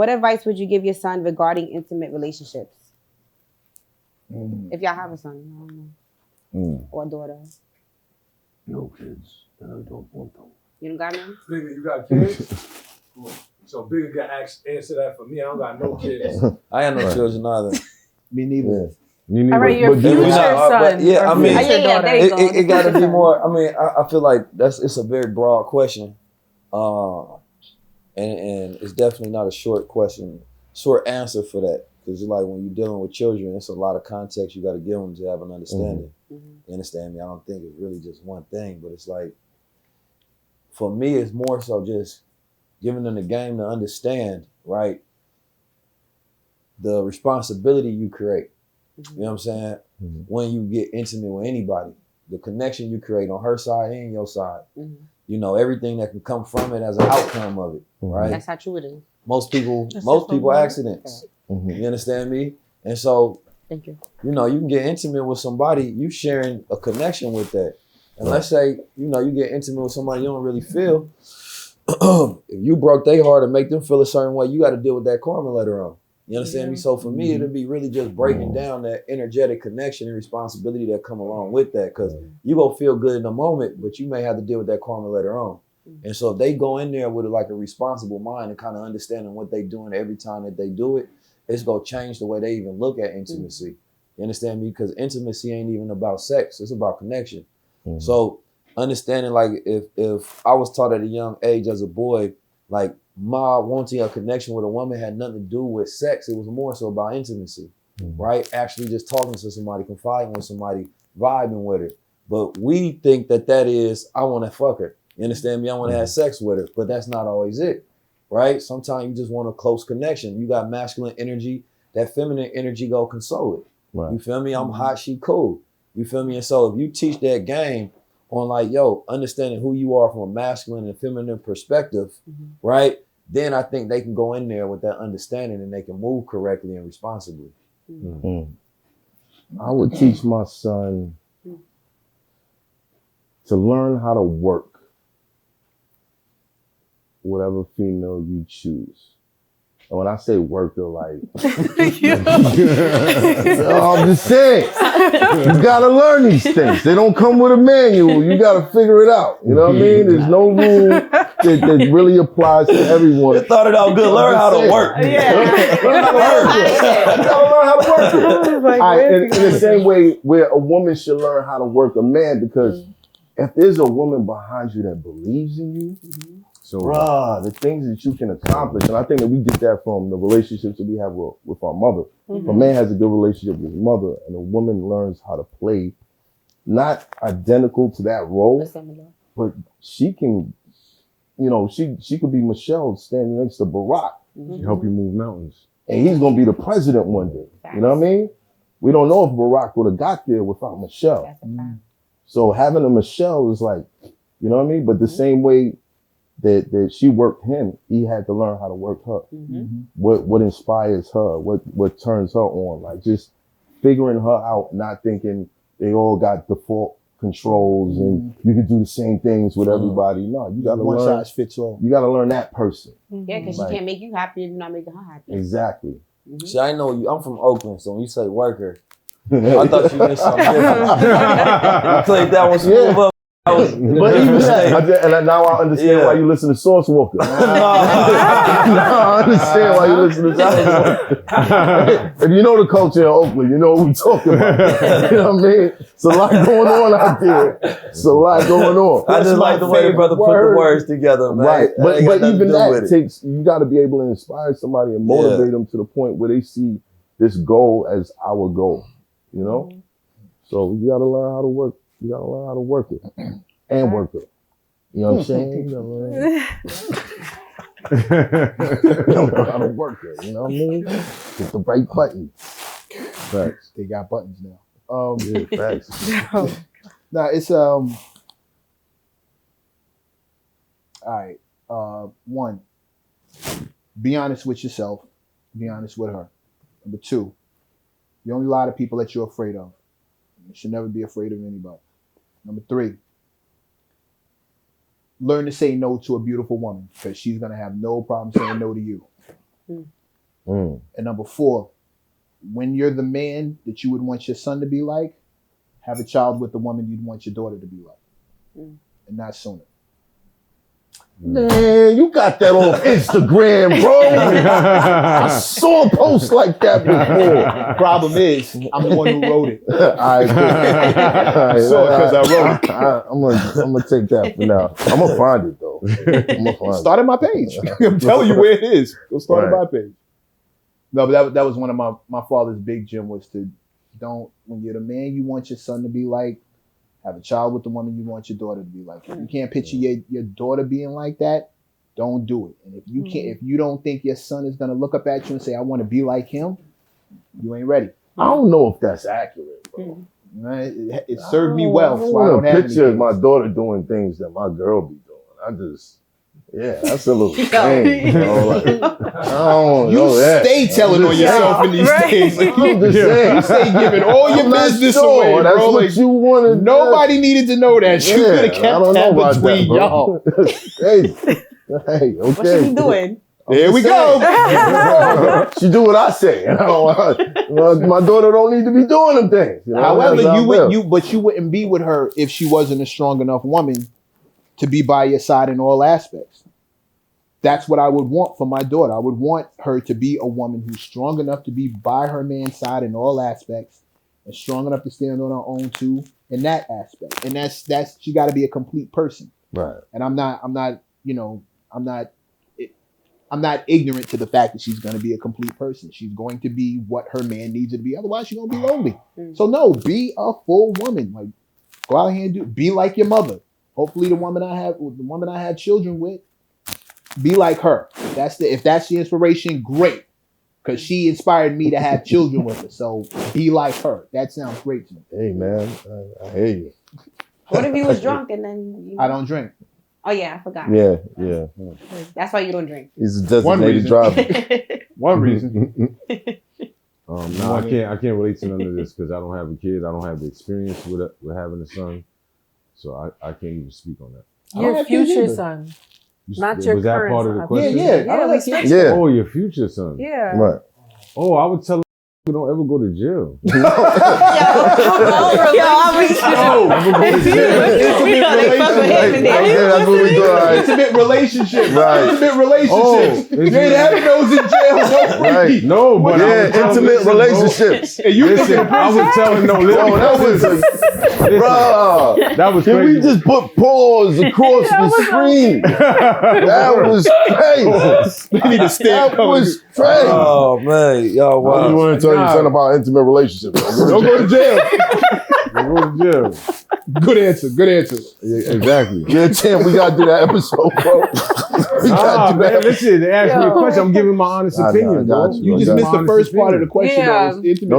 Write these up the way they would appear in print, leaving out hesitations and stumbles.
What advice would you give your son regarding intimate relationships? If y'all have a son, I don't know. Or a daughter. No kids. I don't want them. You don't got none? Bigga, you got kids? So Bigga got answer that for me. I don't got no kids. I ain't no children either. Me neither. All right, your future son. Yeah, I mean, it got to be more. I mean, I feel like it's a very broad question, and it's definitely not a short question, short answer for that. Because like when you're dealing with children, it's a lot of context you got to give them to have an understanding. You understand me? I don't think it's really just one thing, but it's like, for me, it's more so just giving them the game to understand, right? The responsibility you create. You know what I'm saying? When you get intimate with anybody, the connection you create on her side and your side. You know, everything that can come from it as an outcome of it, right? That's how true it is. Most people accidents. You understand me? And so, thank you. You know, you can get intimate with somebody, you sharing a connection with that. And let's say, you know, you get intimate with somebody you don't really feel. If you broke their heart and make them feel a certain way, you got to deal with that karma later on. You understand me? So for me, it'll be really just breaking down that energetic connection and responsibility that come along with that. Because you gonna feel good in the moment, but you may have to deal with that karma later on. And so if they go in there with like a responsible mind and kind of understanding what they doing every time that they do it, it's gonna change the way they even look at intimacy. You understand me? Because intimacy ain't even about sex, it's about connection. So understanding, like, if I was taught at a young age as a boy, like, my wanting a connection with a woman had nothing to do with sex. It was more so about intimacy, right? Actually just talking to somebody, confiding with somebody, vibing with her. But we think that is, I want to fuck her. You understand me? I want to have sex with her. But that's not always it, right? Sometimes you just want a close connection. You got masculine energy. That feminine energy go console it. You feel me? I'm hot, she cool. You feel me? And so if you teach that game on like, yo, understanding who you are from a masculine and feminine perspective, right? Then I think they can go in there with that understanding and they can move correctly and responsibly. I would teach my son to learn how to work whatever female you choose. And when I say work, they're like, I'm just saying, you gotta learn these things. They don't come with a manual. You gotta figure it out. You know what I mean? There's no rule that really applies to everyone. You thought it out good. Learn how to work. You gotta learn how to work it. In the same way where a woman should learn how to work a man, because if there's a woman behind you that believes in you, so the things that you can accomplish, and I think that we get that from the relationships that we have with our mother. If a man has a good relationship with his mother and a woman learns how to play, not identical to that role, but she can, you know, she could be Michelle standing next to Barack. Help you move mountains. And he's gonna be the president one day. You know what I mean? We don't know if Barack would have got there without Michelle. So having a Michelle is like, you know what I mean? But the same way that she worked him, he had to learn how to work her. What inspires her, what turns her on, like just figuring her out, not thinking they all got default controls and you can do the same things with everybody. No, you gotta one learn. size fits all. You gotta learn that person. Yeah, because she can't make you happy if you're not making her happy. Exactly. See, I know you. I'm from Oakland, so when you say worker, I thought you meant something different. You played that one smooth up. But even that, and now I understand why you listen to Source Walker. Now I understand why you listen to Source Walker. If you know the culture in Oakland, you know what we're talking about. You know what I mean? It's a lot going on out there. It's a lot going on. I just like the way your brother put the words together, man. Right. But even that takes, you got to be able to inspire somebody and motivate them to the point where they see this goal as our goal, you know? So you got to learn how to work. You gotta learn how to work it and work it. You know what I'm saying? You gotta learn how to work it. You know what I mean? Hit the right button. Facts. They got buttons now. Yeah, facts. Nah, it's all right. One, be honest with yourself. Be honest with her. Number two, you only lie to people that you're afraid of. You should never be afraid of anybody. Number three, learn to say no to a beautiful woman, because she's going to have no problem saying no to you. And number 4, when you're the man that you would want your son to be like, have a child with the woman you'd want your daughter to be like. And not sooner. Man, you got that on Instagram, bro. I saw a post like that before. Problem is, I'm the one who wrote it. All right, cool. I saw it because I wrote it. I'm gonna take that for now. I'm gonna find it though. I'm gonna find Start at my page. I'm telling you where it is. Go start at my page. No, but that was one of my father's big gem was to when you're the man you want your son to be like, have a child with the woman you want your daughter to be like. If you can't picture your daughter being like that, don't do it. And if you don't think your son is gonna look up at you and say, I want to be like him, you ain't ready. I don't know if that's accurate, bro. It served me well. So I don't have picture my daughter doing things that my girl be doing. That's a little strange, bro. Like, I don't know that. Stay telling on yourself in these days. I'm just saying. You stay giving all your business away, bro. That's what you wanted. Nobody needed to know that. You could have kept that between y'all. Hey, okay. What she be doing? Here we go. She do what I say. My daughter don't need to be doing them things. However, you wouldn't be with her if she wasn't a strong enough woman to be by your side in all aspects. That's what I would want for my daughter. I would want her to be a woman who's strong enough to be by her man's side in all aspects and strong enough to stand on her own too in that aspect. And that's she got to be a complete person. Right. And I'm not ignorant to the fact that she's going to be a complete person. She's going to be what her man needs her to be. Otherwise, she's going to be lonely. So no, be a full woman. Like, go out here and be like your mother. Hopefully the woman I have children with, be like her. If that's the inspiration, great. Because she inspired me to have children with her. So be like her. That sounds great to me. Hey man, I hear you. What if you was drunk and then I don't drink. Oh yeah, I forgot. Yeah. That's why you don't drink. He's a designated driver. One reason. No, I can't relate to none of this because I don't have a kid. I don't have the experience with having a son. So I can't even speak on that. Your future son. Not your was that current part of the son. question? Yeah. Oh, your future son. Yeah. Right. Oh, I would tell him don't ever go to jail. Intimate relationship. Right. Intimate relationships. You ain't having those in jail. Right. No, but intimate relationships. And you I would tell him no. Bro, that was can crazy. we just put pause across the screen? That was crazy. They need to stand. That was crazy. Oh man, y'all I wow. just want to tell you something about intimate relationships. Don't go to jail. Don't go to jail. Good answer. Yeah, exactly. Yeah, Tim, we gotta do that episode, bro. Man, listen, they asked me a question. I'm giving my honest opinion, bro. You just missed the first part of the question. Yeah. No.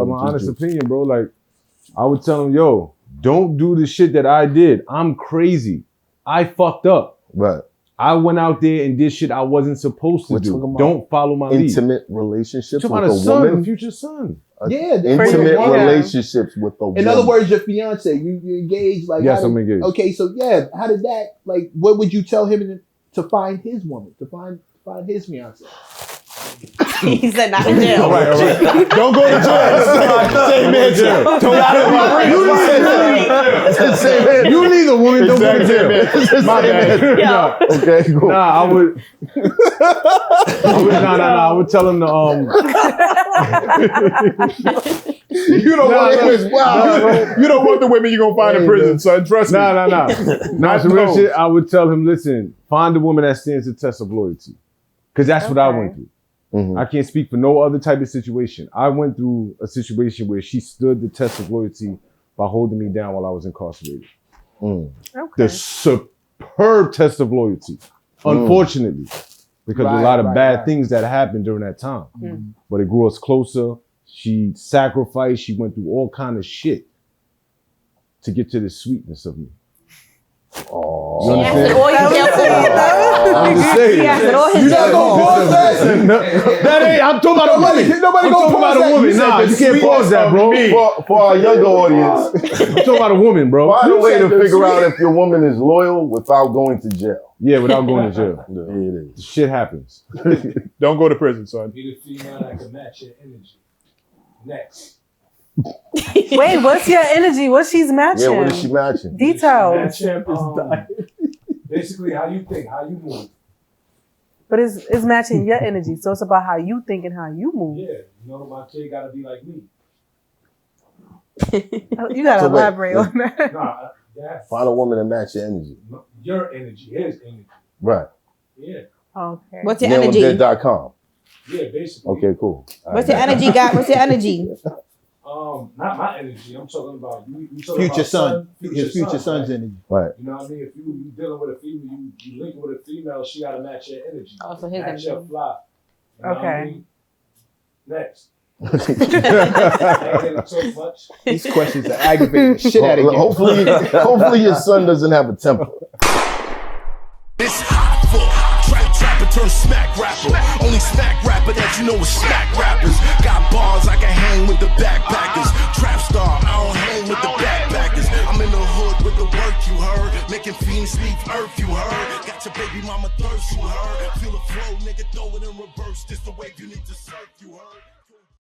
My honest opinion, bro. Like, I would tell him, yo, don't do the shit that I did. I'm crazy. I fucked up. Right. I went out there and did shit I wasn't supposed to do. Don't follow my lead. Intimate relationships with Talking a about a son, woman. a future son. Yeah, Intimate relationships with a woman. In other words, your fiance, you engaged. Like, yes, I'm engaged. Okay, so yeah, how did that? Like, what would you tell him to find his woman, to find his fiance? He said not in jail. All right. Don't go to jail. Same answer. You need a woman. Don't go to jail. My bad. Okay, cool. Nah, I would. I would tell him to You don't want the women you're gonna find in prison, son. Trust me. Nah. Some real shit. I would tell him, listen, find a woman that stands the test of loyalty, because that's what I went through. Mm-hmm. I can't speak for no other type of situation. I went through a situation where she stood the test of loyalty by holding me down while I was incarcerated. The superb test of loyalty, unfortunately, because of a lot of bad things that happened during that time. But it grew us closer. She sacrificed. She went through all kind of shit to get to the sweetness of me. Oh. You understand? All your I'm just saying. He answered all his You not gonna pause that? That ain't. I'm talking about a woman. Nobody I'm gonna talking pause about a that. woman. You said Nah, the you can't pause that, bro. For our younger audience, I'm talking about a woman, bro. find a way to said the figure out if your woman is loyal without going to jail. Yeah, without going to jail. Yeah, it is. Shit happens. Don't go to prison, son. Need a female that can match your energy. Next. Wait, what's your energy? What she's matching? Yeah, what is she matching? Details. Basically, how you think, how you move. But it's matching your energy. So it's about how you think and how you move. Yeah, you know, my kid got to be like me. You gotta So wait, elaborate on that. Nah, that's Find a woman that match your energy. your energy, his energy. Right. Yeah, Okay. What's your energy? Nailingdead.com. yeah, basically. Okay, cool. All What's right. your energy, God? What's your energy? Not my energy. I'm talking about you talking Future about son. His future son, son's right? energy. Right. You know what I mean? If you dealing with a female, you linking with a female, she got to match your energy. Also his match your energy. fly. You know what I Okay. mean? Next. I ain't gonna talk much. These questions are aggravating the shit out of you. Hopefully your son doesn't have a temper. This hot for trapper turn smack rapper. Only smack rapper that you know is smack rappers. Got bars I can hang with the backpackers. Trap star, I don't hang with the backpackers. I'm in the hood with the work you heard. Making fiends leave earth you heard. Got your baby mama thirst you heard. Feel the flow, nigga, throw it in reverse. This the wave you need to surf you heard.